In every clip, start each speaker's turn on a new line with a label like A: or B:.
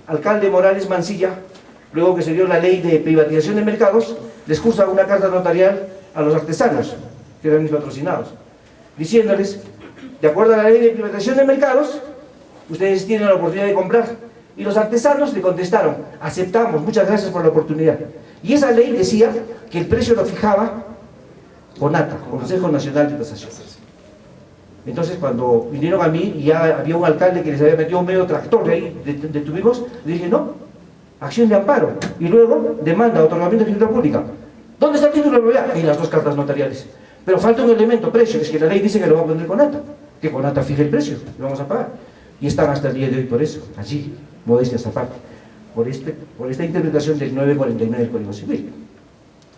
A: alcalde Morales Mancilla, luego que se dio la ley de privatización de mercados, les cursa una carta notarial a los artesanos, que eran mis patrocinados, diciéndoles, de acuerdo a la ley de privatización de mercados, ustedes tienen la oportunidad de comprar. Y los artesanos le contestaron, aceptamos, muchas gracias por la oportunidad. Y esa ley decía que el precio lo fijaba CONATA, Consejo Nacional de Tasación. Entonces cuando vinieron a mí y ya había un alcalde que les había metido un medio tractor de ahí, detuvimos, le dije no, acción de amparo. Y luego demanda, otorgamiento de escritura pública. ¿Dónde está el título de propiedad? En las dos cartas notariales. Pero falta un elemento, precio, es que la ley dice que lo va a poner CONATA, que CONATA fije el precio, lo vamos a pagar. Y están hasta el día de hoy por eso, allí, modestia esta parte, por esta interpretación del 949 del Código Civil.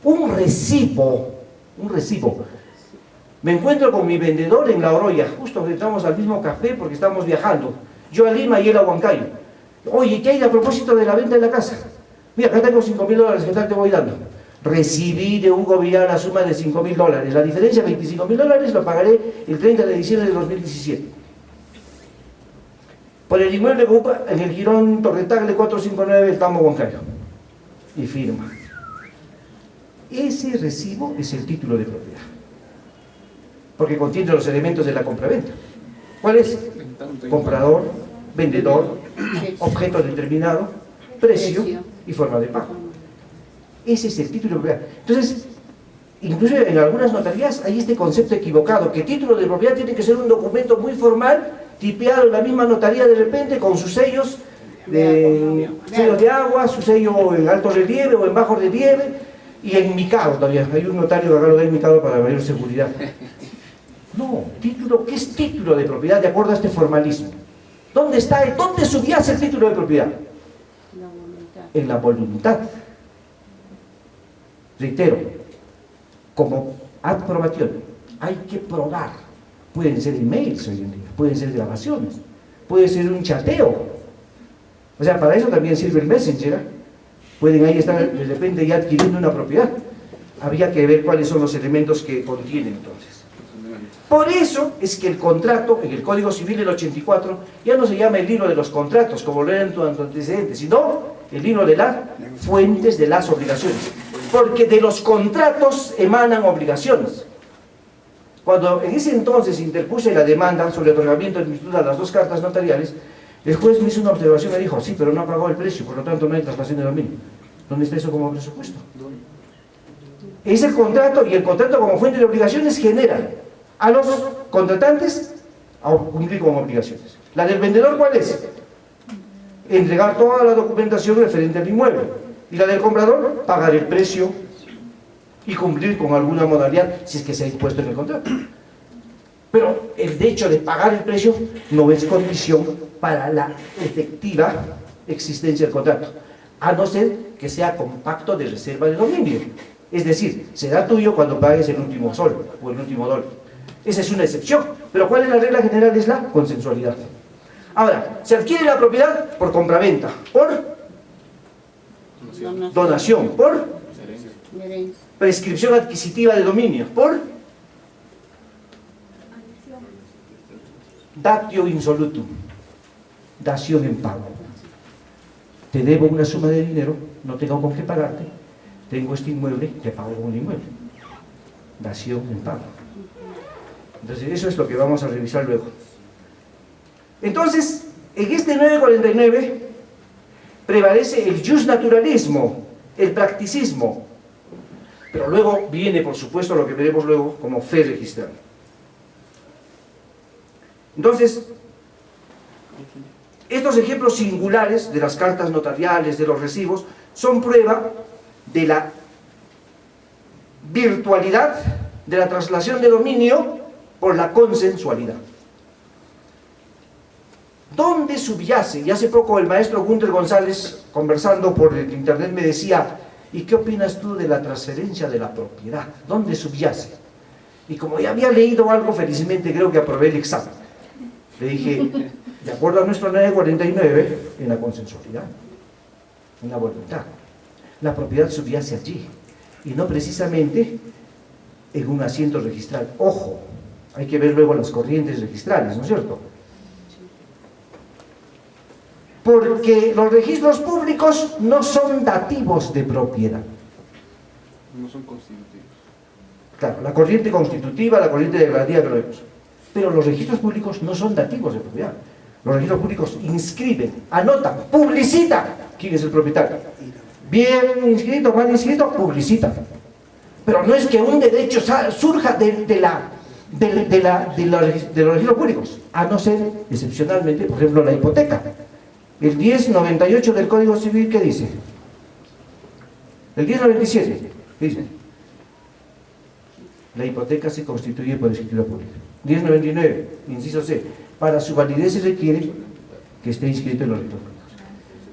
A: Un recibo. Me encuentro con mi vendedor en La Oroya, justo que entramos al mismo café porque estamos viajando. Yo a Lima y él a Huancayo. Oye, ¿qué hay a propósito de la venta de la casa? Mira, acá tengo $5.000, ¿qué tal te voy dando? Recibí de Hugo Villar la suma de $5.000. La diferencia, $25.000, lo pagaré el 30 de diciembre de 2017. Por el inmueble que ocupa en el Girón Torretagle 459 del Tambo Huancayo. Y firma. Ese recibo es el título de propiedad, porque contiene los elementos de la compraventa. ¿Cuál es? Comprador, vendedor, objeto determinado, precio y forma de pago. Ese es el título de propiedad. Entonces, incluso en algunas notarías hay este concepto equivocado, que título de propiedad tiene que ser un documento muy formal, tipeado en la misma notaría de repente, con sus sellos sellos de agua, su sello en alto relieve o en bajo relieve, y enmicado todavía. Hay un notario que acá lo da enmicado para mayor seguridad. No, título, ¿qué es título de propiedad de acuerdo a este formalismo? ¿Dónde subyace el título de propiedad? En la voluntad. Reitero, como aprobación, hay que probar. Pueden ser emails hoy en día, pueden ser grabaciones, puede ser un chateo. O sea, para eso también sirve el Messenger, ¿eh? Pueden ahí estar de repente ya adquiriendo una propiedad. Habría que ver cuáles son los elementos que contienen entonces. Por eso es que el contrato, en el Código Civil del 84, ya no se llama el libro de los contratos, como lo era en tu antecedente, sino el libro de las fuentes de las obligaciones. Porque de los contratos emanan obligaciones. Cuando en ese entonces interpuse la demanda sobre otorgamiento de virtud a las dos cartas notariales, el juez me hizo una observación y me dijo, sí, pero no ha pagado el precio, por lo tanto no hay traslación de dominio. ¿Dónde está eso como presupuesto? Es el contrato, y el contrato como fuente de obligaciones genera a los contratantes a cumplir con obligaciones. La del vendedor, ¿cuál es? Entregar toda la documentación referente al inmueble. Y la del comprador, pagar el precio y cumplir con alguna modalidad si es que se ha impuesto en el contrato. Pero el hecho de pagar el precio no es condición para la efectiva existencia del contrato, a no ser que sea compacto de reserva de dominio. Es decir, será tuyo cuando pagues el último sol o el último dólar. Esa es una excepción, pero ¿cuál es la regla general? Es la consensualidad. Ahora, se adquiere la propiedad por compraventa, por donación, por prescripción adquisitiva de dominio, por datio insolutum, dación en pago. Te debo una suma de dinero, no tengo con qué pagarte, tengo este inmueble, te pago con un inmueble. Dación en pago. Entonces eso es lo que vamos a revisar luego. Entonces, en este 949 prevalece el justnaturalismo, el practicismo, pero luego viene, por supuesto, lo que veremos luego como fe registral. Entonces, estos ejemplos singulares de las cartas notariales, de los recibos, son prueba de la virtualidad de la traslación de dominio por la consensualidad. ¿Dónde subyace? Y hace poco el maestro Gunter González, conversando por el internet, me decía, ¿y qué opinas tú de la transferencia de la propiedad? ¿Dónde subyace? Y como ya había leído algo, felizmente creo que aprobé el examen. Le dije, de acuerdo a nuestro 949, en la consensualidad, en la voluntad. La propiedad subyace allí, y no precisamente en un asiento registral. Ojo, hay que ver luego las corrientes registrales, ¿no es cierto? Porque los registros públicos no son dativos de propiedad.
B: No son constitutivos.
A: Claro, la corriente constitutiva, la corriente declarativa que lo vemos. Pero los registros públicos no son dativos de propiedad. Los registros públicos inscriben, anotan, publicitan quién es el propietario. Bien inscrito, mal inscrito, publicitan. Pero no es que un derecho surja de los registros públicos, a no ser, excepcionalmente, por ejemplo, la hipoteca. El 1098 del Código Civil, ¿qué dice? El 1097, ¿qué dice? La hipoteca se constituye por escritura pública. 1099, inciso C. Para su validez se requiere que esté inscrito en los registros públicos.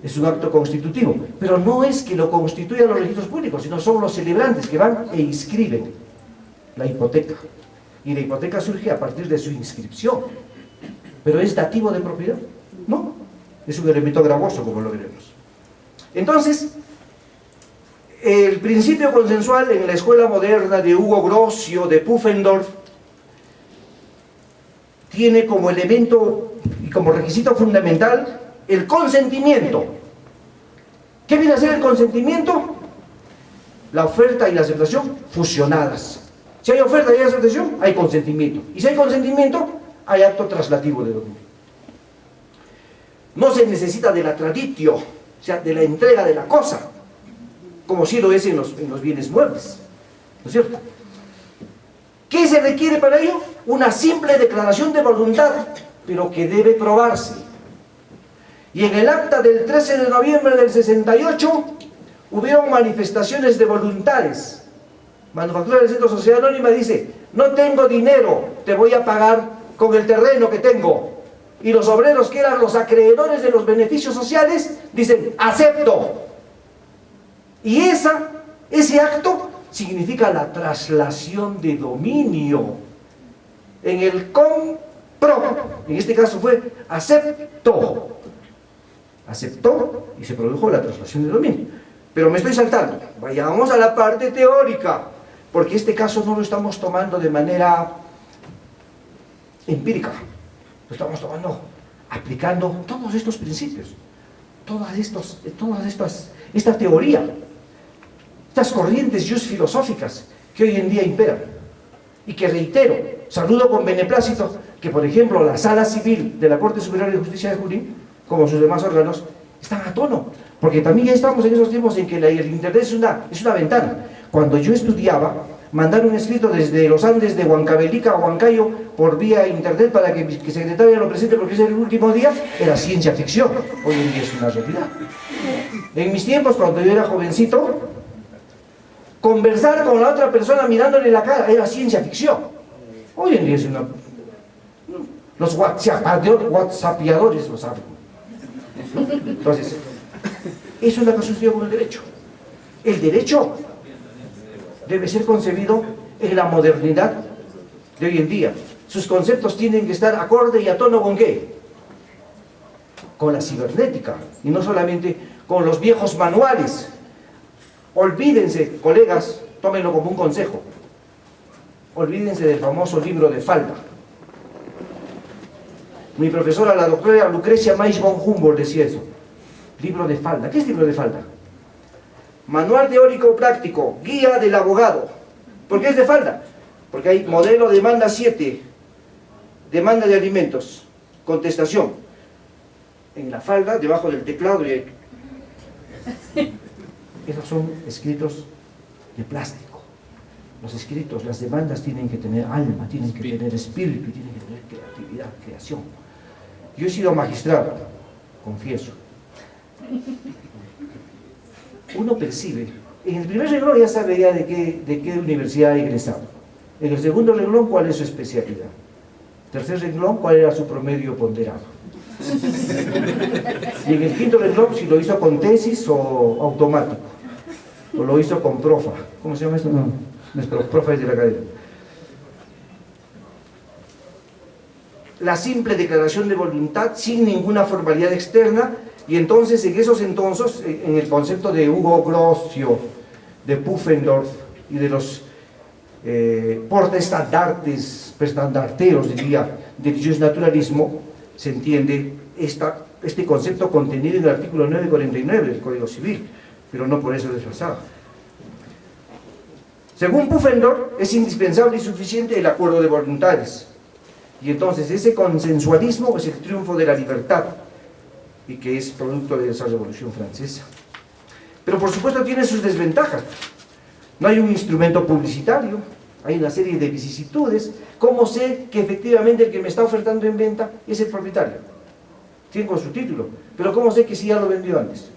A: Es un acto constitutivo, pero no es que lo constituyan los registros públicos, sino son los celebrantes que van e inscriben la hipoteca. Y la hipoteca surge a partir de su inscripción. ¿Pero es dativo de propiedad? No. Es un elemento gravoso, como lo veremos. Entonces, el principio consensual en la escuela moderna de Hugo Grocio, de Pufendorf, tiene como elemento y como requisito fundamental el consentimiento. ¿Qué viene a ser el consentimiento? La oferta y la aceptación fusionadas. Si hay oferta y hay aceptación, hay consentimiento. Y si hay consentimiento, hay acto traslativo de dominio. No se necesita de la traditio, o sea, de la entrega de la cosa, como si lo es en los bienes muebles. ¿No es cierto? ¿Qué se requiere para ello? Una simple declaración de voluntad, pero que debe probarse. Y en el acta del 13 de noviembre del 68 hubieron manifestaciones de voluntades. Manufactura del Centro Sociedad Anónima dice: no tengo dinero, te voy a pagar con el terreno que tengo. Y los obreros, que eran los acreedores de los beneficios sociales, dicen: acepto. Y ese acto significa la traslación de dominio. En el compro, en este caso fue aceptó. Aceptó y se produjo la traslación de dominio. Pero me estoy saltando. Vayamos a la parte teórica, porque este caso no lo estamos tomando de manera empírica. Lo estamos tomando, aplicando todos estos principios, esta teoría, estas corrientes filosóficas que hoy en día imperan. Y que, reitero, saludo con beneplácito que, por ejemplo, la Sala Civil de la Corte Superior de Justicia de Junín, como sus demás órganos, están a tono, porque también ya estamos en esos tiempos en que el Internet es una ventana. Cuando yo estudiaba, mandar un escrito desde los Andes de Huancavelica a Huancayo por vía Internet para que secretaria lo presente porque es el último día, era ciencia ficción. Hoy en día es una realidad. En mis tiempos, cuando yo era jovencito, conversar con la otra persona mirándole la cara era ciencia ficción. Hoy en día es una... Los whatsappeadores lo saben. Entonces, eso es lo que sucedió con el derecho. El derecho debe ser concebido en la modernidad de hoy en día. Sus conceptos tienen que estar acorde y a tono ¿con qué? Con la cibernética, y no solamente con los viejos manuales. Olvídense, colegas, tómenlo como un consejo, olvídense del famoso libro de Falda. Mi profesora, la doctora Lucrecia Mais von Humboldt, decía eso. Libro de Falda. ¿Qué es libro de Falda? Manual teórico práctico, guía del abogado. ¿Por qué es de Falda? Porque hay modelo demanda 7, demanda de alimentos, contestación. En la falda, debajo del teclado, esos son escritos de plástico. Los escritos, las demandas tienen que tener alma, tienen que tener espíritu, tienen que tener creatividad, creación. Yo he sido magistrado, confieso. Uno percibe, en el primer renglón ya sabe ya de qué universidad ha egresado. En el segundo renglón, cuál es su especialidad. Tercer renglón, cuál era su promedio ponderado. Y en el quinto renglón, si lo hizo con tesis o automático, o lo hizo con profa. ¿Cómo se llama esto? No, nuestro profa es de la academia. La simple declaración de voluntad sin ninguna formalidad externa. Y entonces, en el concepto de Hugo Grocio, de Pufendorf y de los portaestandarteos, diría, del naturalismo, se entiende este concepto contenido en el artículo 949 del Código Civil, pero no por eso desfasado. Según Pufendorf, es indispensable y suficiente el acuerdo de voluntades. Y entonces ese consensualismo es el triunfo de la libertad, y que es producto de esa Revolución Francesa. Pero por supuesto tiene sus desventajas. No hay un instrumento publicitario, hay una serie de vicisitudes. ¿Cómo sé que efectivamente el que me está ofertando en venta es el propietario? Tengo su título, pero ¿cómo sé que si ya lo vendió antes?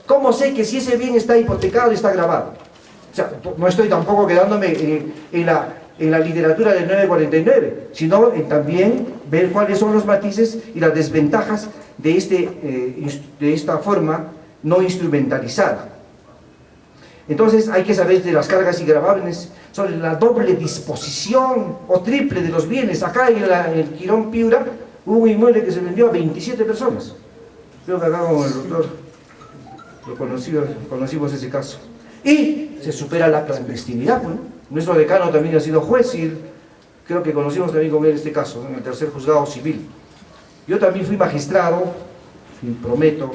A: ¿Cómo sé que si ese bien está hipotecado y está grabado? O sea, no estoy tampoco quedándome en la literatura del 949, sino en también ver cuáles son los matices y las desventajas de esta forma no instrumentalizada. Entonces hay que saber de las cargas y gravámenes, sobre la doble disposición o triple de los bienes. Acá en el Quirón Piura hubo un inmueble que se vendió a 27 personas. Creo que acá con el doctor conocimos ese caso. Y se supera la clandestinidad, ¿no? Nuestro decano también ha sido juez y creo que conocimos también con él este caso, ¿no? En el tercer juzgado civil. Yo también fui magistrado y prometo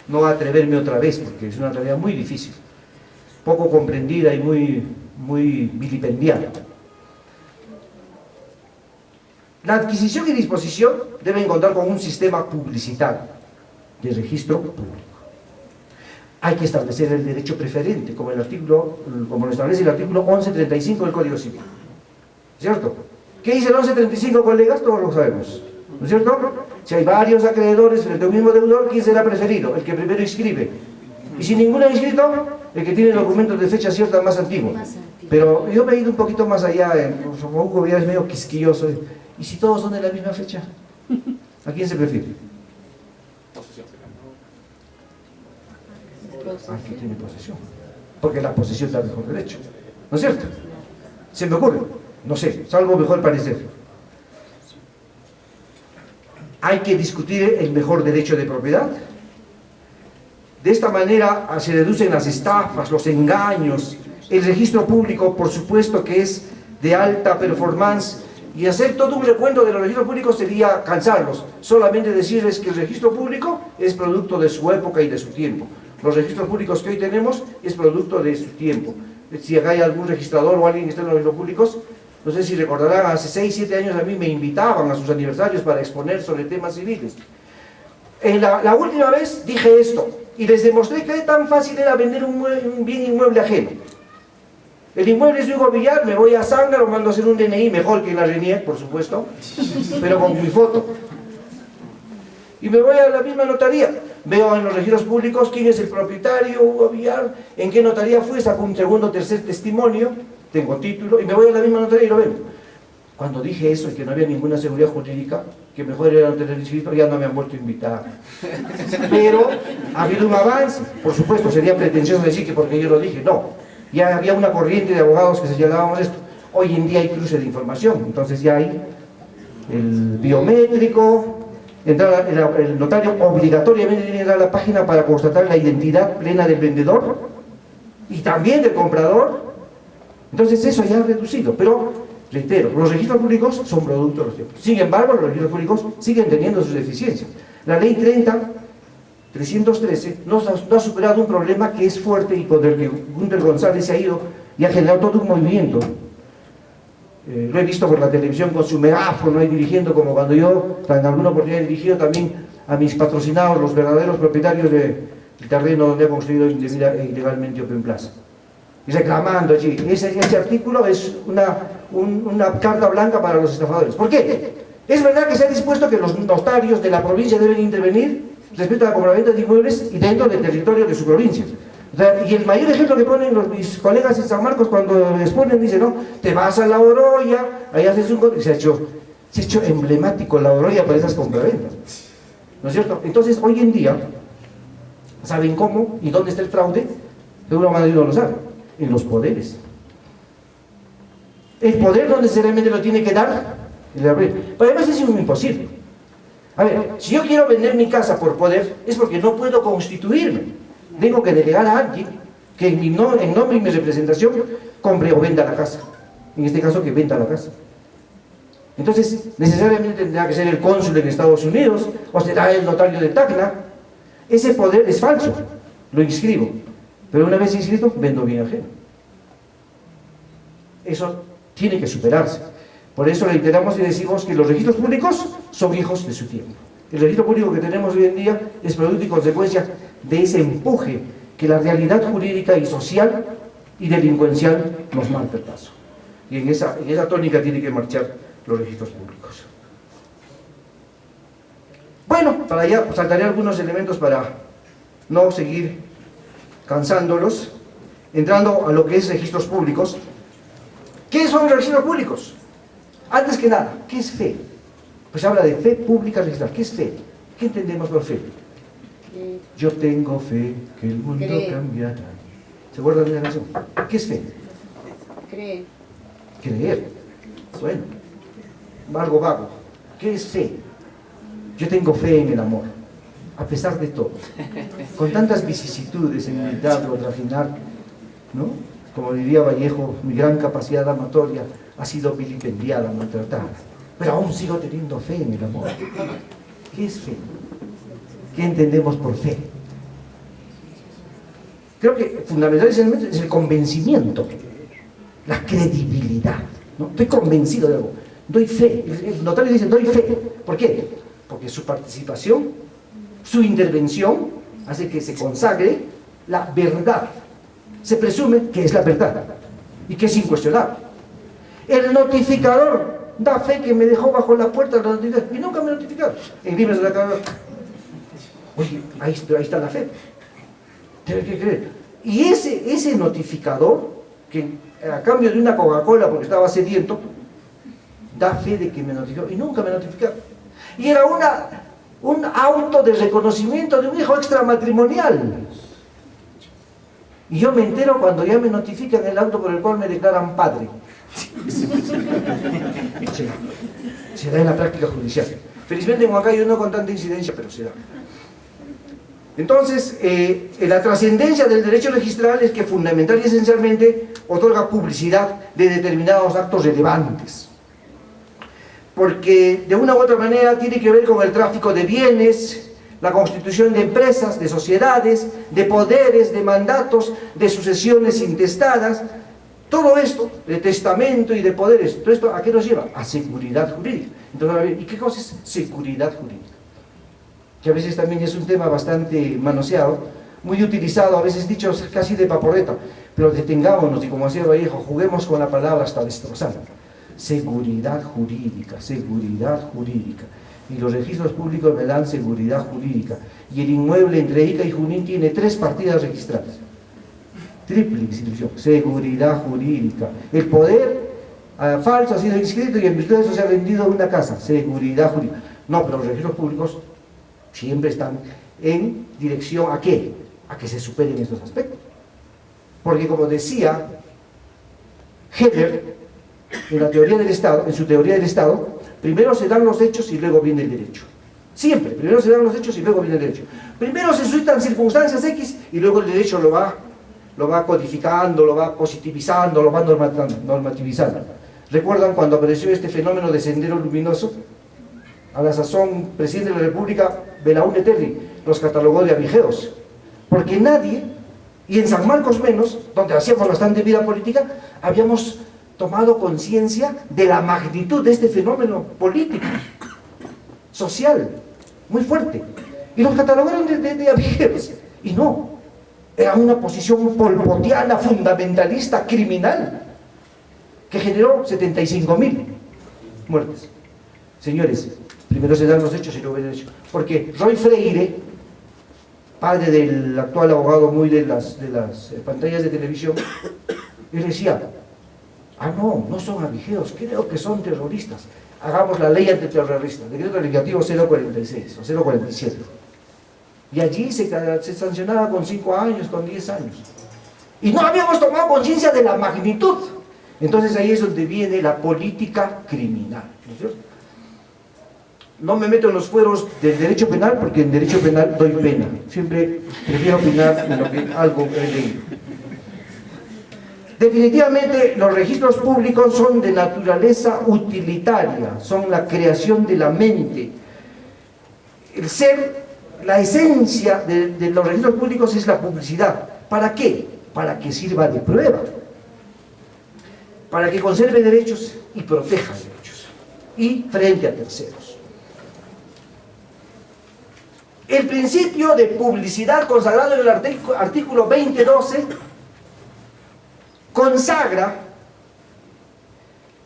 A: no atreverme otra vez, porque es una tarea muy difícil, poco comprendida y muy vilipendiada. La adquisición y disposición deben contar con un sistema publicitario de registro público. Hay que establecer el derecho preferente, como lo establece el artículo 1135 del Código Civil. ¿Cierto? ¿Qué dice el 1135, colegas? Todos lo sabemos. ¿No es cierto? Si hay varios acreedores frente a un mismo deudor, ¿quién será preferido? El que primero inscribe. Y si ninguno ha inscrito, el que tiene documentos de fecha cierta más antiguo. Pero yo me he ido un poquito más allá, como Hugo Villar es medio quisquilloso. ¿Y si todos son de la misma fecha? ¿A quién se prefiere? Al que tiene posesión. Porque la posesión da mejor derecho. ¿No es cierto? Se me ocurre. No sé, salvo mejor parecer. Hay que discutir el mejor derecho de propiedad. De esta manera se reducen las estafas, los engaños. El registro público, por supuesto, que es de alta performance, y hacer todo un recuento de los registros públicos sería cansarlos. Solamente decirles que el registro público es producto de su época y de su tiempo. Los registros públicos que hoy tenemos es producto de su tiempo. Si acá hay algún registrador o alguien que esté en los registros públicos, no sé si recordarán, hace 6, 7 años a mí me invitaban a sus aniversarios para exponer sobre temas civiles. La última vez dije esto, y les demostré que tan fácil era vender un bien inmueble ajeno. El inmueble es de Hugo Villar, me voy a Zángaro, mando a hacer un DNI, mejor que en la RENIEC, por supuesto, pero con mi foto. Y me voy a la misma notaría, veo en los registros públicos quién es el propietario, Hugo Villar, en qué notaría fue, saco un segundo o tercer testimonio, tengo título, y me voy a la misma notaría y lo veo. Cuando dije eso y que no había ninguna seguridad jurídica, que mejor era no tener inscrito, ya no me han vuelto a invitar. Pero ha habido un avance. Por supuesto, sería pretencioso decir que porque yo lo dije, no. Ya había una corriente de abogados que señalábamos esto. Hoy en día hay cruce de información, entonces ya hay el biométrico, el notario obligatoriamente tiene que entrar a la página para constatar la identidad plena del vendedor y también del comprador. Entonces eso ya ha reducido, pero reitero, los registros públicos son producto de los tiempos. Sin embargo, los registros públicos siguen teniendo sus deficiencias. La ley 313 no ha superado un problema que es fuerte y con el que Gunter González se ha ido y ha generado todo un movimiento. Lo he visto por la televisión con su megáfono ahí dirigiendo, como cuando yo en alguna oportunidad he dirigido también a mis patrocinados, los verdaderos propietarios del terreno donde he construido ilegalmente Open Plaza. Y reclamando allí, ese artículo es una carta blanca para los estafadores. ¿Por qué? Es verdad que se ha dispuesto que los notarios de la provincia deben intervenir respecto a la compraventa de inmuebles y dentro del territorio de su provincia. O sea, y el mayor ejemplo que ponen mis colegas en San Marcos cuando exponen, dicen, no, te vas a La Oroya, ahí haces un... Se ha hecho emblemático La Oroya para esas compraventas. ¿No es cierto? Entonces, hoy en día, ¿saben cómo y dónde está el fraude? De una manera no lo sabe, en los poderes. El poder no necesariamente lo tiene que dar el abrir. Pero además es imposible. A ver, si yo quiero vender mi casa por poder, es porque no puedo constituirme. Tengo que delegar a alguien que en nombre y mi representación compre o venda la casa. En este caso, que venda la casa. Entonces, necesariamente tendrá que ser el cónsul en Estados Unidos, o será el notario de Tacna. Ese poder es falso, lo inscribo, pero una vez inscrito, vendo bien ajeno. Eso tiene que superarse. Por eso reiteramos y decimos que los registros públicos son hijos de su tiempo. El registro público que tenemos hoy en día es producto y consecuencia de ese empuje que la realidad jurídica y social y delincuencial nos marca el paso. Y en esa tónica tienen que marchar los registros públicos. Bueno, para allá saltaré algunos elementos para no seguir cansándolos, entrando a lo que es registros públicos. ¿Qué son los registros públicos? Antes que nada, ¿qué es fe? Pues habla de fe pública registrada. ¿Qué es fe? ¿Qué entendemos por fe? Yo tengo fe que el mundo cambiará. ¿Se acuerdan de la canción? ¿Qué es fe?
C: Creer.
A: Creer. Bueno, algo vago. ¿Qué es fe? Yo tengo fe en el amor, a pesar de todo. Con tantas vicisitudes en mi edad o trajinar, ¿no? Como diría Vallejo, mi gran capacidad amatoria ha sido vilipendiada, maltratada. Pero aún sigo teniendo fe en el amor. ¿Qué es fe? ¿Qué entendemos por fe? Creo que fundamentalmente es el convencimiento, la credibilidad, ¿no? Estoy convencido de algo, doy fe. El notario dice, doy fe. ¿Por qué? Porque su participación, su intervención, hace que se consagre la verdad. Se presume que es la verdad y que es incuestionable. El notificador da fe que me dejó bajo la puerta de la notificación y nunca me notificaron. En crímenes de la cabeza. Oye, ahí está la fe. Tienes que creer. Y ese notificador, que a cambio de una Coca-Cola porque estaba sediento, da fe de que me notificó y nunca me notificaron. Y era un auto de reconocimiento de un hijo extramatrimonial. Y yo me entero cuando ya me notifican el auto por el cual me declaran padre. Se da en la práctica judicial. Felizmente en Huancayo no con tanta incidencia, pero se da. Entonces, la trascendencia del derecho registral es que fundamental y esencialmente otorga publicidad de determinados actos relevantes. Porque de una u otra manera tiene que ver con el tráfico de bienes, la constitución de empresas, de sociedades, de poderes, de mandatos, de sucesiones intestadas. Todo esto, de testamento y de poderes, todo esto, ¿a qué nos lleva? A seguridad jurídica. Entonces, ¿y qué cosa es seguridad jurídica? Que a veces también es un tema bastante manoseado, muy utilizado, a veces dicho casi de vaporeta, pero detengámonos y como hacía Vallejo, juguemos con la palabra hasta destrozarla. Seguridad jurídica, seguridad jurídica. Y los registros públicos me dan seguridad jurídica. Y el inmueble entre Ica y Junín tiene 3 partidas registradas. Triple institución, seguridad jurídica. El poder falso ha sido inscrito y en virtud de eso se ha vendido una casa. Seguridad jurídica. No, pero los registros públicos siempre están en dirección ¿a qué? A que se superen estos aspectos. Porque como decía Heller, en la teoría del Estado, en su teoría del Estado, primero se dan los hechos y luego viene el derecho. Siempre, primero se dan los hechos y luego viene el derecho. Primero se suscitan circunstancias X y luego el derecho lo va codificando, lo va positivizando, lo va normativizando. ¿Recuerdan cuando apareció este fenómeno de sendero luminoso? A la sazón, presidente de la República, Belaúnde Terry, los catalogó de abigeos. Porque nadie, y en San Marcos menos, donde hacíamos bastante vida política, habíamos tomado conciencia de la magnitud de este fenómeno político, social, muy fuerte. Y los catalogaron de abigeos. Y no, era una posición polpotiana, fundamentalista, criminal, que generó 75.000 muertes. Señores, primero se dan los hechos y luego el derecho. Porque Roy Freire, padre del actual abogado muy de las pantallas de televisión, él decía, no son abigeos, creo que son terroristas. Hagamos la ley antiterrorista, decreto legislativo 046 o 047. Y allí se sancionaba con 5 años, con 10 años. Y no habíamos tomado conciencia de la magnitud. Entonces ahí es donde viene la política criminal, ¿no es cierto? No me meto en los fueros del derecho penal porque en derecho penal doy pena. Siempre prefiero opinar en lo que algo he leído. Definitivamente los registros públicos son de naturaleza utilitaria, son la creación de la mente. el ser, la esencia de los registros públicos es la publicidad. ¿Para qué? Para que sirva de prueba, para que conserve derechos y proteja derechos, y frente a terceros. El principio de publicidad consagrado en el artículo 2012 consagra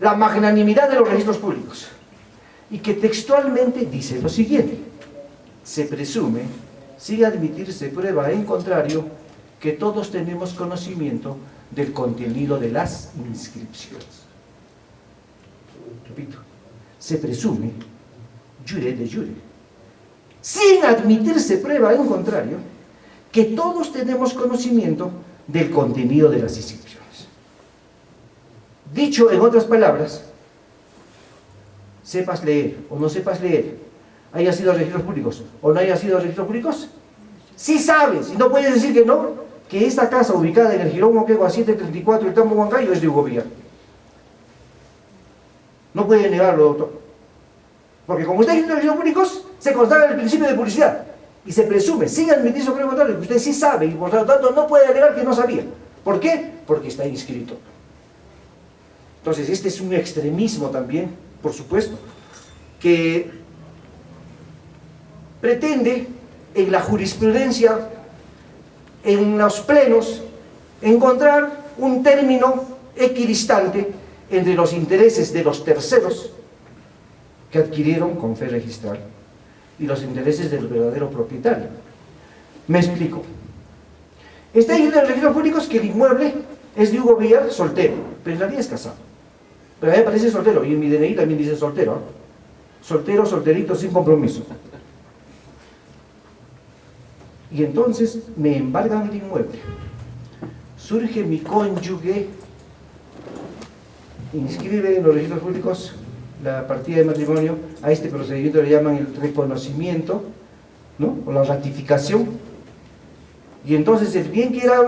A: la magnanimidad de los registros públicos, y que textualmente dice lo siguiente: se presume, sin admitirse prueba en contrario, que todos tenemos conocimiento del contenido de las inscripciones. Repito, se presume, jure de jure, sin admitirse prueba en contrario, que todos tenemos conocimiento del contenido de las inscripciones. Dicho en otras palabras, sepas leer o no sepas leer, haya sido registros públicos o no haya sido registros públicos, sí sabes, y no puedes decir que no, que esta casa ubicada en el Girón Moquegua 734 del Campo Huancayo es de Hugo Villar. No puede negarlo, doctor. Porque como usted dice registros públicos, se consagra el principio de publicidad y se presume, sin admitir sobre contrario, que usted sí sabe y por lo tanto no puede alegar que no sabía. ¿Por qué? Porque está inscrito. Entonces, este es un extremismo también, por supuesto, que pretende en la jurisprudencia, en los plenos, encontrar un término equidistante entre los intereses de los terceros que adquirieron con fe registral y los intereses del verdadero propietario. Me explico. Está ahí en los registros públicos que el inmueble es de Hugo Villar, soltero, pero en realidad es casado. Pero a mí me parece soltero, y en mi DNI también dice soltero, ¿eh? Soltero, solterito, sin compromiso. Y entonces me embargan el inmueble. Surge mi cónyuge, inscribe en los registros públicos la partida de matrimonio. A este procedimiento le llaman el reconocimiento, ¿no? O la ratificación. Y entonces el bien que era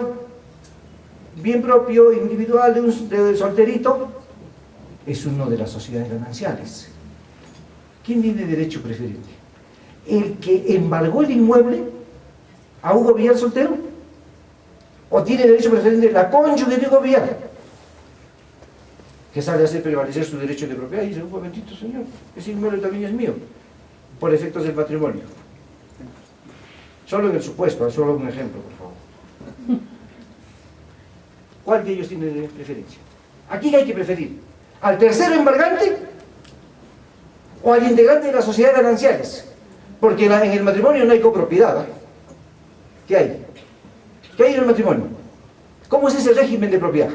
A: bien propio, individual de solterito, es uno de las sociedades gananciales. ¿Quién tiene derecho preferente? ¿El que embargó el inmueble a Hugo Villar soltero? ¿O tiene derecho preferente la cónyuge de Hugo Villar, que sale a hacer prevalecer su derecho de propiedad y dice: "Oh, bendito Señor, ese inmueble también es mío", por efectos del matrimonio? Solo en el supuesto, solo un ejemplo, por favor. ¿Cuál de ellos tiene preferencia? Aquí hay que preferir al tercero embargante o al integrante de la sociedad gananciales, porque en el matrimonio no hay copropiedad, ¿eh? ¿Qué hay? ¿Qué hay en el matrimonio? ¿Cómo es ese régimen de propiedad?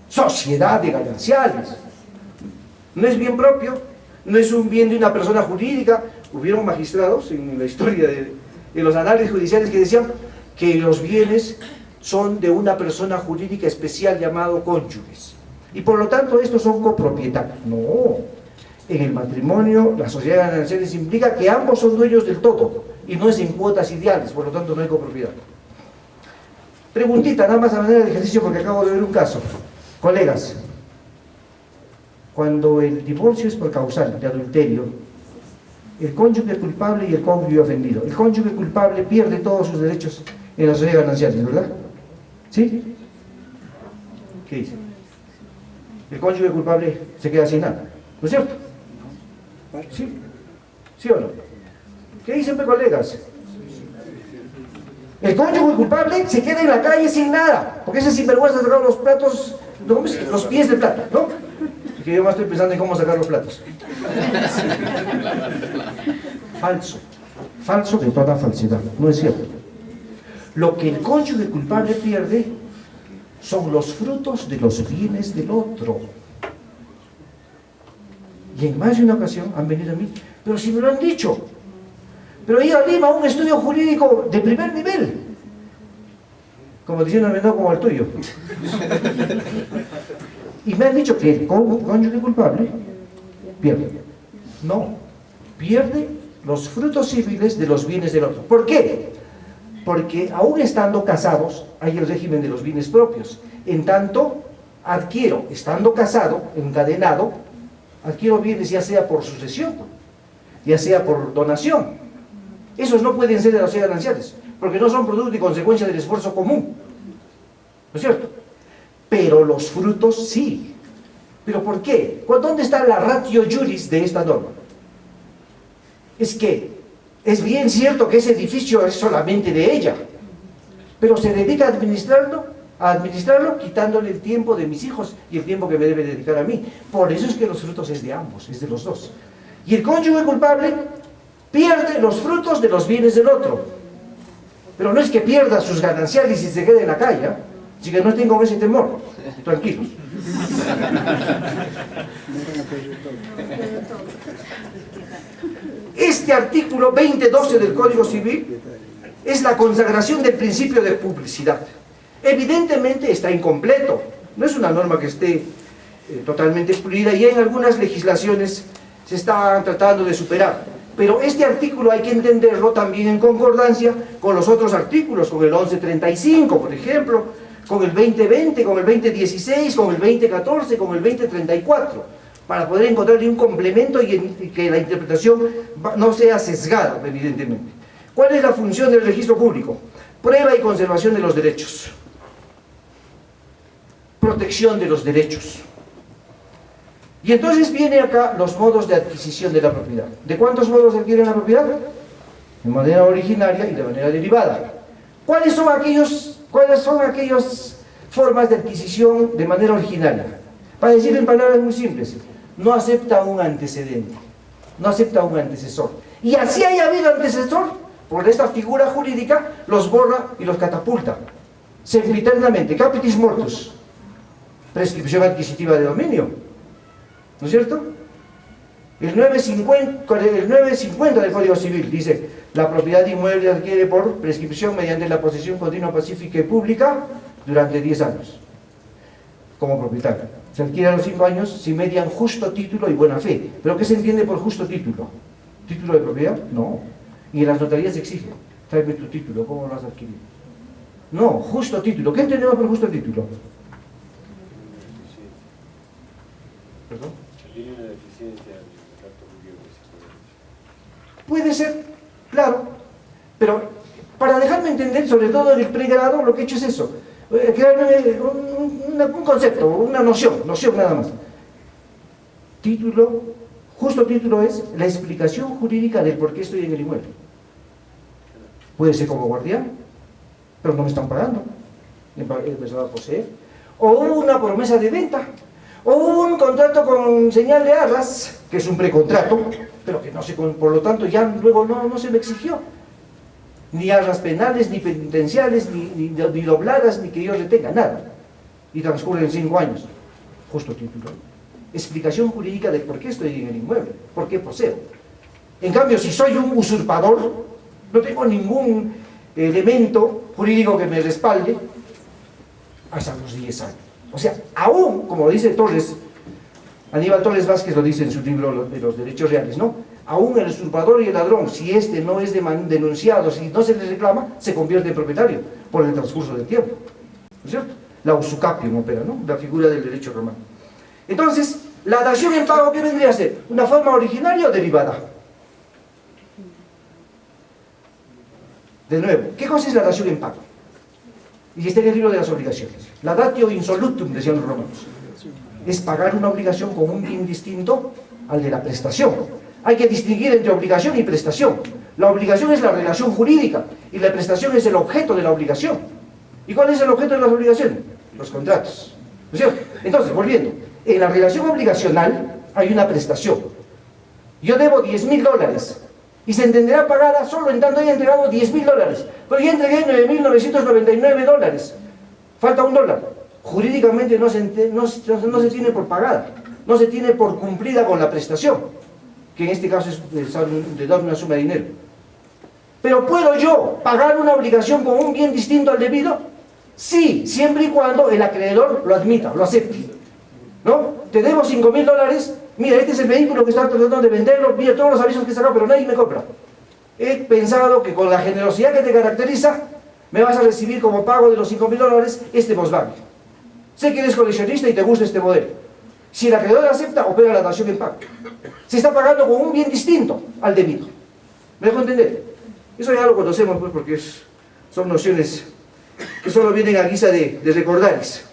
A: Sociedad de gananciales. No es bien propio, no es un bien de una persona jurídica. Hubieron magistrados en la historia de los análisis judiciales que decían que los bienes son de una persona jurídica especial llamado cónyuges, y por lo tanto estos son copropietarios. No, en el matrimonio la sociedad gananciales implica que ambos son dueños del todo y no es en cuotas ideales, por lo tanto no hay copropiedad. Preguntita, nada más a manera de ejercicio, porque acabo de ver un caso. Colegas, cuando el divorcio es por causal de adulterio, el cónyuge culpable y el cónyuge ofendido, el cónyuge culpable pierde todos sus derechos en la sociedad gananciales, ¿verdad? ¿Sí? ¿Qué dice? El cónyuge culpable se queda sin nada, ¿no es cierto? ¿Sí? ¿Sí o no? ¿Qué dicen, colegas? El cónyuge culpable se queda en la calle sin nada, porque ese sinvergüenza ha sacado los platos, los pies del plato, ¿no? Es que yo más estoy pensando en cómo sacar los platos. Falso. Falso de toda falsedad, no es cierto. Lo que el cónyuge culpable pierde son los frutos de los bienes del otro. Y en más de una ocasión han venido a mí: pero si me lo han dicho, pero he ido a Lima a un estudio jurídico de primer nivel, como diciendo, no como el tuyo, y me han dicho que el cónyuge culpable pierde. No, pierde los frutos civiles de los bienes del otro. ¿Por qué? Porque aún estando casados hay el régimen de los bienes propios. En tanto adquiero, estando casado, encadenado, adquiero bienes ya sea por sucesión, ya sea por donación. Esos no pueden ser de las sociedades gananciales, porque no son producto y consecuencia del esfuerzo común, ¿no es cierto? Pero los frutos sí. ¿Pero por qué? ¿Dónde está la ratio juris de esta norma? Es que es bien cierto que ese edificio es solamente de ella, pero se dedica a administrarlo quitándole el tiempo de mis hijos y el tiempo que me debe dedicar a mí. Por eso es que los frutos es de ambos, es de los dos. Y el cónyuge culpable pierde los frutos de los bienes del otro. Pero no es que pierda sus gananciales y se quede en la calle, ¿eh? Así que no estén con ese temor, tranquilos. Este artículo 2012 del Código Civil es la consagración del principio de publicidad. Evidentemente está incompleto, no es una norma que esté totalmente pulida y en algunas legislaciones se está tratando de superar. Pero este artículo hay que entenderlo también en concordancia con los otros artículos, con el 1135, por ejemplo, con el 2020, con el 2016, con el 2014, con el 2034, para poder encontrarle un complemento y que la interpretación no sea sesgada, evidentemente. ¿Cuál es la función del registro público? Prueba y conservación de los derechos. Protección de los derechos. Y entonces viene acá los modos de adquisición de la propiedad. ¿De cuántos modos adquieren la propiedad? De manera originaria y de manera derivada. ¿Cuáles son aquellas formas de adquisición de manera originaria? Para decir en palabras muy simples, no acepta un antecedente, no acepta un antecesor. Y así haya habido antecesor, por esta figura jurídica, los borra y los catapulta. Sempiternamente, capitis mortus, prescripción adquisitiva de dominio, ¿no es cierto? El 950 del Código Civil dice: la propiedad inmueble adquiere por prescripción mediante la posesión continua, pacífica y pública durante 10 años como propietario. Se adquiere a los 5 años si median justo título y buena fe. ¿Pero qué se entiende por justo título? ¿Título de propiedad? No. Y en las notarías exigen: tráeme tu título, ¿cómo lo has adquirido? No, justo título. ¿Qué entendemos por justo título? ¿Perdón?
C: Tiene una deficiencia en el acto jurídico.
A: Puede ser, claro, pero para dejarme entender, sobre todo en el pregrado, lo que he hecho es eso, crearme un concepto, una noción nada más. Título, justo título es la explicación jurídica del por qué estoy en el inmueble. Puede ser como guardián, pero no me están pagando, me va a poseer. O una promesa de venta, o un contrato con señal de arras, que es un precontrato, pero que no se, por lo tanto ya luego no se me exigió. Ni arras penales, ni penitenciales, ni dobladas, ni que yo retenga, nada. Y transcurren 5 años. Justo título. Explicación jurídica de por qué estoy en el inmueble, por qué poseo. En cambio, si soy un usurpador, no tengo ningún elemento jurídico que me respalde hasta los 10 años. O sea, aún, como dice Torres, Aníbal Torres Vázquez lo dice en su libro de los derechos reales, ¿no? Aún el usurpador y el ladrón, si este no es denunciado, si no se le reclama, se convierte en propietario por el transcurso del tiempo, ¿no es cierto? La usucapium opera, ¿no? La figura del derecho romano. Entonces, la dación en pago, ¿qué vendría a ser? ¿Una forma originaria o derivada? De nuevo, ¿qué cosa es la dación en pago? Y está en el libro de las obligaciones. La datio insolutum, decían los romanos. Es pagar una obligación con un bien distinto al de la prestación. Hay que distinguir entre obligación y prestación. La obligación es la relación jurídica y la prestación es el objeto de la obligación. ¿Y cuál es el objeto de las obligaciones? Los contratos, ¿no es cierto? Entonces, volviendo, en la relación obligacional hay una prestación. Yo debo $10.000 y se entenderá pagada solo en tanto haya entregado $10.000, pero yo entregué $9.999. Falta $1. Jurídicamente no se tiene por pagada, no se tiene por cumplida con la prestación, que en este caso es de dar una suma de dinero. Pero ¿puedo yo pagar una obligación con un bien distinto al debido? Sí, siempre y cuando el acreedor lo admita, lo acepte, ¿no? Te debo $5.000, mira, este es el vehículo que está tratando de venderlo, mira todos los avisos que he sacado, pero nadie me compra. He pensado que con la generosidad que te caracteriza, me vas a recibir como pago de los $5.000 este Volkswagen. Sé que eres coleccionista y te gusta este modelo. Si el acreedor acepta, opera la dación en pago. Se está pagando con un bien distinto al debido. ¿Me dejo entender? Eso ya lo conocemos, pues, porque son nociones que solo vienen a guisa de recordarles.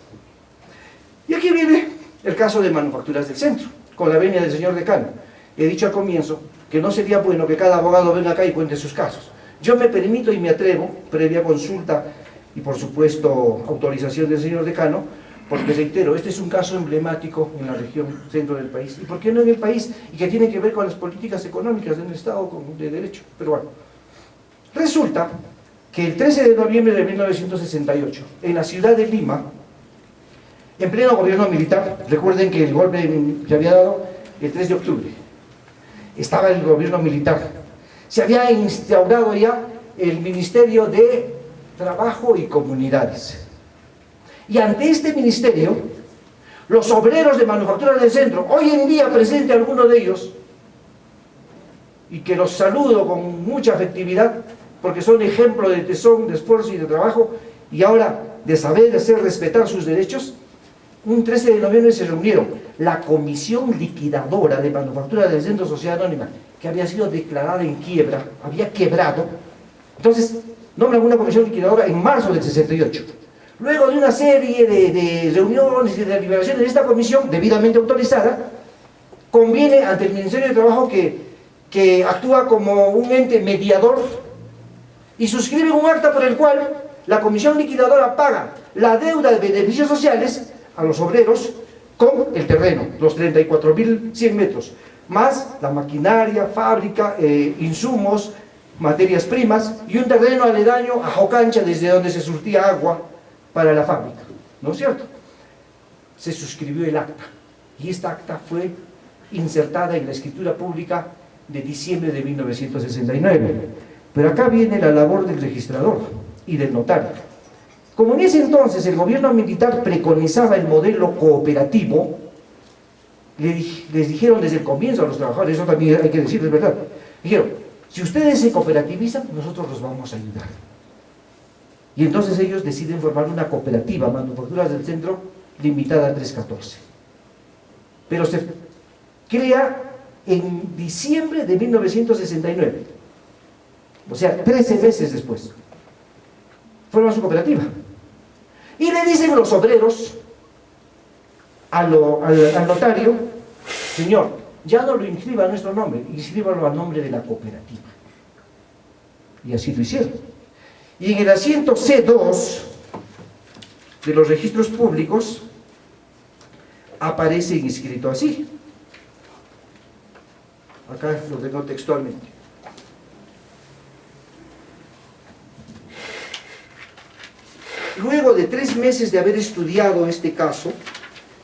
A: Y aquí viene el caso de Manufacturas del Centro, con la venia del señor decano. He dicho al comienzo que no sería bueno que cada abogado venga acá y cuente sus casos. Yo me permito y me atrevo, previa consulta y por supuesto autorización del señor decano, porque reitero, este es un caso emblemático en la región centro del país, y por qué no en el país, y que tiene que ver con las políticas económicas del Estado de Derecho peruano. Resulta que el 13 de noviembre de 1968, en la ciudad de Lima, en pleno gobierno militar, recuerden que el golpe se había dado el 3 de octubre, estaba el gobierno militar, se había instaurado ya el Ministerio de Trabajo y Comunidades. Y ante este ministerio, los obreros de Manufacturas del Centro, hoy en día presente alguno de ellos, y que los saludo con mucha afectividad, porque son ejemplo de tesón, de esfuerzo y de trabajo, y ahora de saber hacer respetar sus derechos, un 13 de noviembre se reunieron la Comisión Liquidadora de Manufacturas del Centro Sociedad Anónima, que había sido declarada en quiebra, había quebrado. Entonces, nombran una comisión liquidadora en marzo del 68. Luego de una serie de reuniones y de deliberaciones de esta comisión, debidamente autorizada, conviene ante el Ministerio de Trabajo que actúa como un ente mediador y suscribe un acta por el cual la comisión liquidadora paga la deuda de beneficios sociales a los obreros con el terreno, los 34.100 metros, más la maquinaria, fábrica, insumos, materias primas y un terreno aledaño a Jocancha desde donde se surtía agua para la fábrica, ¿no es cierto? Se suscribió el acta y esta acta fue insertada en la escritura pública de diciembre de 1969. Pero acá viene la labor del registrador y del notario. Como en ese entonces el gobierno militar preconizaba el modelo cooperativo, les dijeron desde el comienzo a los trabajadores, eso también hay que decirles, ¿verdad? Dijeron, si ustedes se cooperativizan, nosotros los vamos a ayudar. Y entonces ellos deciden formar una cooperativa, Manufacturas del Centro, limitada a 314. Pero se crea en diciembre de 1969, o sea, 13 meses después. Forman su cooperativa. Y le dicen los obreros al notario, señor, ya no lo inscriba a nuestro nombre, inscríbalo a nombre de la cooperativa. Y así lo hicieron. Y en el asiento C2 de los registros públicos aparece inscrito así. Acá lo tengo textualmente. Luego de 3 meses de haber estudiado este caso,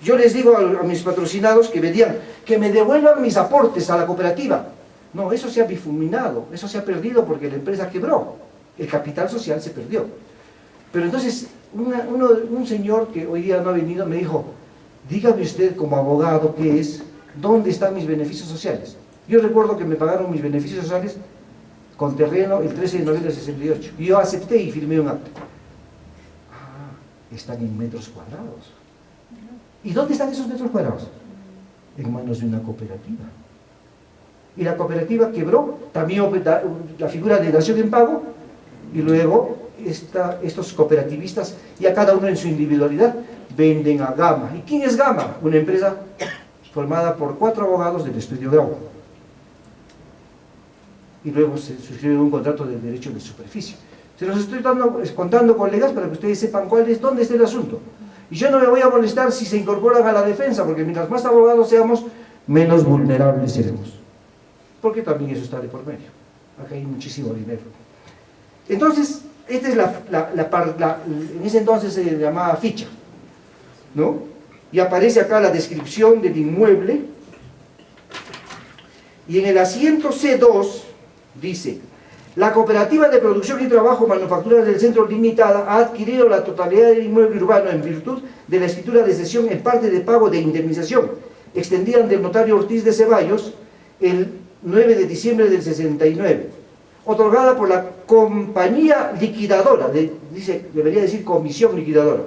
A: yo les digo a mis patrocinados que me devuelvan mis aportes a la cooperativa. No, eso se ha difuminado, eso se ha perdido porque la empresa quebró. El capital social se perdió. Pero entonces, un señor que hoy día no ha venido me dijo, dígame usted como abogado qué es, ¿dónde están mis beneficios sociales? Yo recuerdo que me pagaron mis beneficios sociales con terreno el 13 de noviembre del 68. Y yo acepté y firmé un acta. Están en metros cuadrados. ¿Y dónde están esos metros cuadrados? En manos de una cooperativa. Y la cooperativa quebró, también la figura de dación en pago, y luego estos cooperativistas, ya cada uno en su individualidad, venden a Gama. ¿Y quién es Gama? Una empresa formada por 4 abogados del estudio Grau. Y luego se suscribe un contrato de derecho de superficie. Se los estoy contando, colegas, para que ustedes sepan dónde está el asunto. Y yo no me voy a molestar si se incorporan a la defensa, porque mientras más abogados seamos, menos vulnerables seremos. Porque también eso está de por medio. Acá hay muchísimo dinero. Entonces, esta es en ese entonces se llamaba ficha, ¿no? Y aparece acá la descripción del inmueble. Y en el asiento C2 dice: la Cooperativa de Producción y Trabajo Manufacturas del Centro Limitada ha adquirido la totalidad del inmueble urbano en virtud de la escritura de cesión en parte de pago de indemnización extendida ante el notario Ortiz de Ceballos el 9 de diciembre del 69, otorgada por la compañía liquidadora, debería decir comisión liquidadora,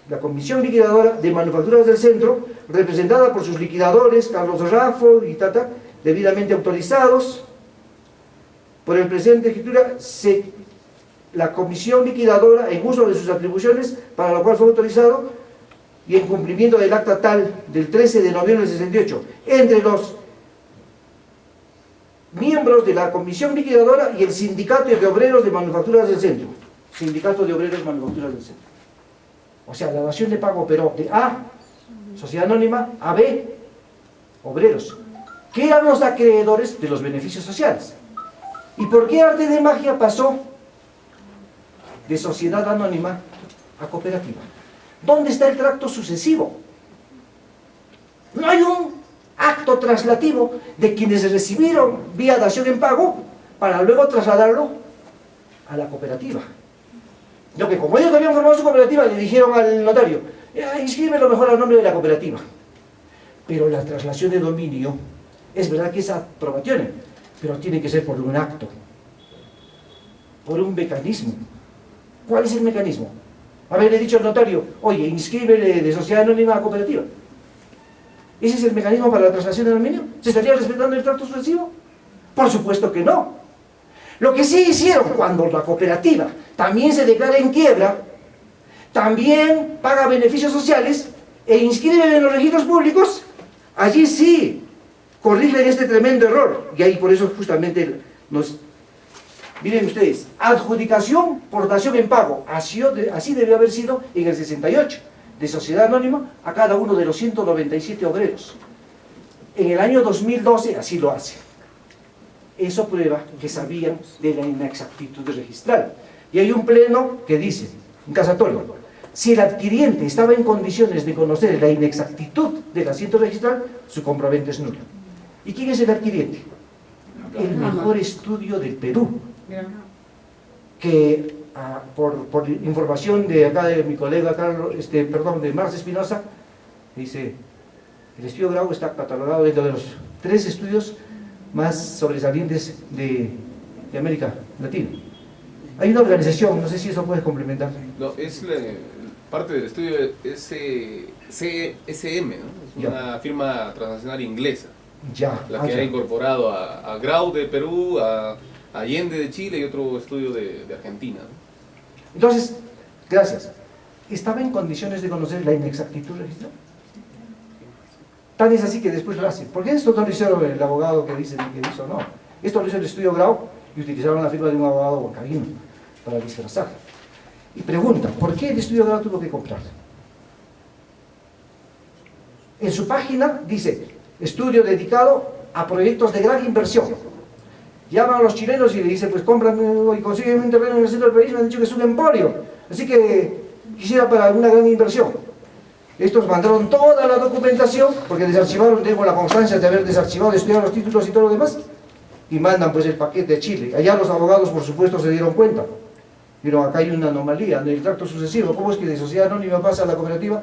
A: la Comisión Liquidadora de Manufacturas del Centro, representada por sus liquidadores, Carlos Raffo y Tata, debidamente autorizados por el presidente de escritura, la Comisión Liquidadora, en uso de sus atribuciones, para lo cual fue autorizado, y en cumplimiento del acta tal del 13 de noviembre del 68, entre los miembros de la Comisión Liquidadora y el Sindicato de Obreros de Manufacturas del Centro. Sindicato de Obreros de Manufacturas del Centro. O sea, la dación de pago operó de A, Sociedad Anónima, a B, Obreros, que eran los acreedores de los beneficios sociales. ¿Y por qué Arte de Magia pasó de Sociedad Anónima a cooperativa? ¿Dónde está el tracto sucesivo? No hay un acto traslativo de quienes recibieron vía dación en pago para luego trasladarlo a la cooperativa. Lo que como ellos habían formado su cooperativa, le dijeron al notario, inscríbelo mejor al nombre de la cooperativa. Pero la traslación de dominio, es verdad que es aprobación, pero tiene que ser por un acto, por un mecanismo. ¿Cuál es el mecanismo? Haberle dicho al notario, oye, inscríbele de sociedad anónima a cooperativa. ¿Ese es el mecanismo para la traslación de dominio? ¿Se estaría respetando el trato sucesivo? Por supuesto que no. Lo que sí hicieron cuando la cooperativa también se declara en quiebra, también paga beneficios sociales e inscribe en los registros públicos, allí sí corrigen este tremendo error. Y ahí por eso justamente nos... Miren ustedes, adjudicación por dación en pago, así debió haber sido en el 68, de sociedad anónima a cada uno de los 197 obreros. En el año 2012 así lo hace. Eso prueba que sabían de la inexactitud registral. Y hay un pleno que dice, un casatorio, si el adquiriente estaba en condiciones de conocer la inexactitud del asiento registral, su comprobante es nulo. ¿Y quién es el adquiriente? El mejor estudio del Perú, que por información de acá de mi colega Carlos, de Marx Espinosa, dice, el estudio Grau está catalogado dentro de los 3 estudios más sobresalientes de América Latina. Hay una organización, no sé si eso puedes complementar.
B: No, es parte del estudio CSM, ¿no? Es una firma transnacional inglesa. La que ha incorporado a Grau de Perú, a Allende de Chile y otro estudio de Argentina, ¿no?
A: Entonces, gracias. ¿Estaba en condiciones de conocer la inexactitud registral? Tan es así que después lo hace. ¿Por qué esto no lo hicieron el abogado que dice que hizo? No. Esto lo hizo el estudio Grau y utilizaron la firma de un abogado huancaíno para disfrazar. Y pregunta, ¿por qué el estudio Grau tuvo que comprar? En su página dice, estudio dedicado a proyectos de gran inversión. Llaman a los chilenos y le dicen, pues cómprame y consiguen un terreno en el centro del país, me han dicho que es un emporio, así que quisiera para una gran inversión. Estos mandaron toda la documentación, porque desarchivaron, tengo la constancia de haber desarchivado, estudiado los títulos y todo lo demás, y mandan pues el paquete a Chile. Allá los abogados, por supuesto, se dieron cuenta. Pero acá hay una anomalía en el tracto sucesivo. ¿Cómo es que de sociedad anónima pasa a la cooperativa?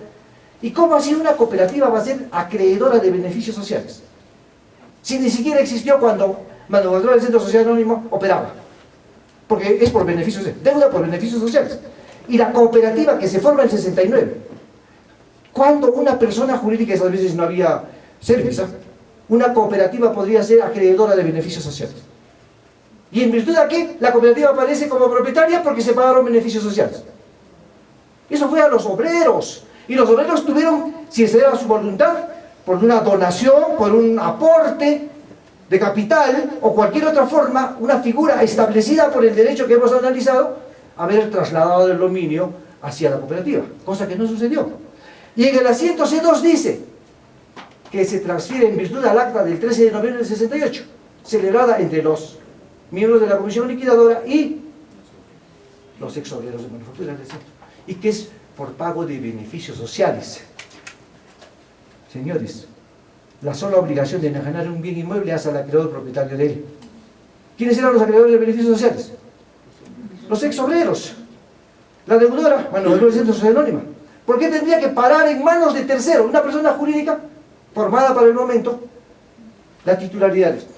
A: ¿Y cómo así una cooperativa va a ser acreedora de beneficios sociales? Si ni siquiera existió cuando Manufactura del Centro Sociedad Anónima operaba. Porque es por beneficios, deuda por beneficios sociales. Y la cooperativa que se forma en el 69, cuando una persona jurídica, esas veces no había servicio, una cooperativa podría ser acreedora de beneficios sociales. ¿Y en virtud de qué? La cooperativa aparece como propietaria porque se pagaron beneficios sociales. Eso fue a los obreros. Y los obreros tuvieron, si esa era su voluntad, por una donación, por un aporte de capital o cualquier otra forma, una figura establecida por el derecho que hemos analizado, haber trasladado el dominio hacia la cooperativa, cosa que no sucedió. Y en el asiento C2 dice que se transfiere en virtud al acta del 13 de noviembre del 68, celebrada entre los miembros de la Comisión Liquidadora y los ex obreros de manufactura del centro, y que es por pago de beneficios sociales. Señores, la sola obligación de enajenar un bien inmueble hace al acreedor propietario de él. ¿Quiénes eran los acreedores de beneficios sociales? Los ex obreros. La deudora, Manufactura del Centro Sociedad Anónima. ¿Por qué tendría que parar en manos de tercero, una persona jurídica formada para el momento, la titularidad de esto?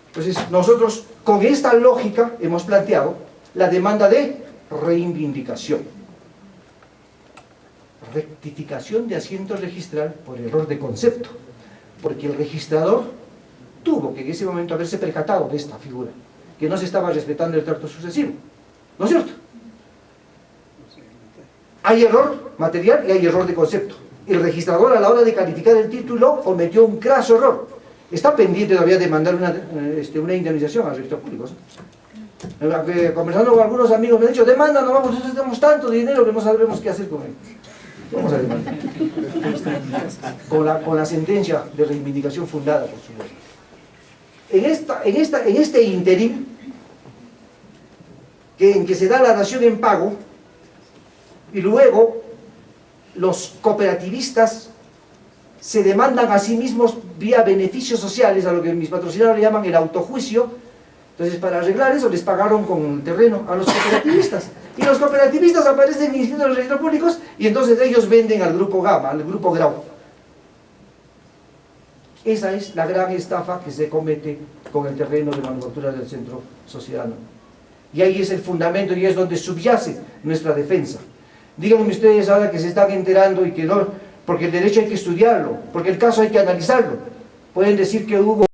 A: Entonces, nosotros con esta lógica hemos planteado la demanda de reivindicación. rectificación de asiento registral por error de concepto, porque el registrador tuvo que en ese momento haberse percatado de esta figura, que no se estaba respetando el trato sucesivo, ¿no es cierto? Hay error material y hay error de concepto. El registrador, a la hora de calificar el título, cometió un craso error. Está pendiente todavía de mandar una indemnización al registro público, ¿sí? Conversando con algunos amigos me han dicho, demanda, no vamos, nosotros tenemos tanto dinero que no sabremos qué hacer con él. Vamos a demandar. Con la sentencia de reivindicación fundada, por supuesto. En este interín, en que se da la dación en pago, y luego los cooperativistas se demandan a sí mismos vía beneficios sociales, a lo que mis patrocinadores le llaman el autojuicio. Entonces, para arreglar eso, les pagaron con el terreno a los cooperativistas. Y los cooperativistas aparecen en institutos de registros públicos y entonces ellos venden al grupo Gama, al grupo Grau. Esa es la gran estafa que se comete con el terreno de manufactura del Centro Sociedad. Y ahí es el fundamento y es donde subyace nuestra defensa. Díganme ustedes ahora que se están enterando y que no, porque el derecho hay que estudiarlo, porque el caso hay que analizarlo. Pueden decir que hubo